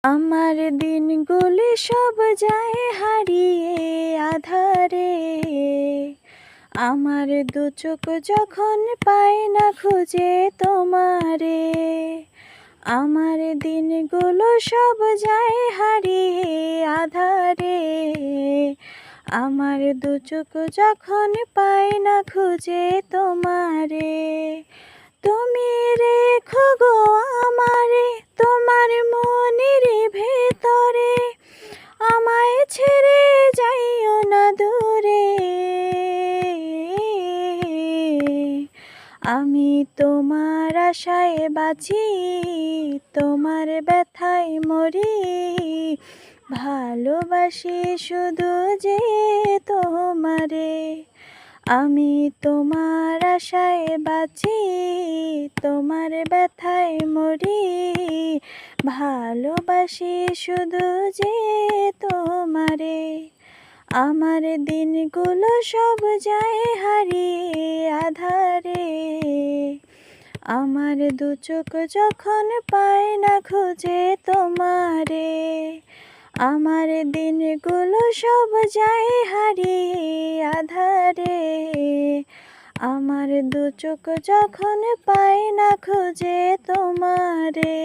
আমার দিনগুলি সব যায় হারিয়ে আঁধারে। আমার দু চোখ যখন পায় না খুঁজে তোমারে। আমার দিনগুলো সব যায় হারিয়ে আঁধারে। আমার দু চোখ যখন পায় না খুঁজে তোমারে। তুমি রেখো গো আমারে তোমার মনের ভেতরে, আমায় ছেড়ে যাইও না দূরে। আমি তোমার আশায় বাঁচি, তোমার ব্যথায় মরি, ভালোবাসি শুধু যে তোমারে। আমি তোমার আশায় বাঁচি, তোমার ব্যথায় মরি, ভালোবাসি শুধু যে তোমারে। আমার দিনগুলো সব যায় হারিয়ে আঁধারে। আমার দু চোখ যখন পায় না খুঁজে তোমারে। আমার দিনগুলো সব যায় হারিয়ে আঁধারে। আমার দু চোখ যখন পায় না খুঁজে তোমারে।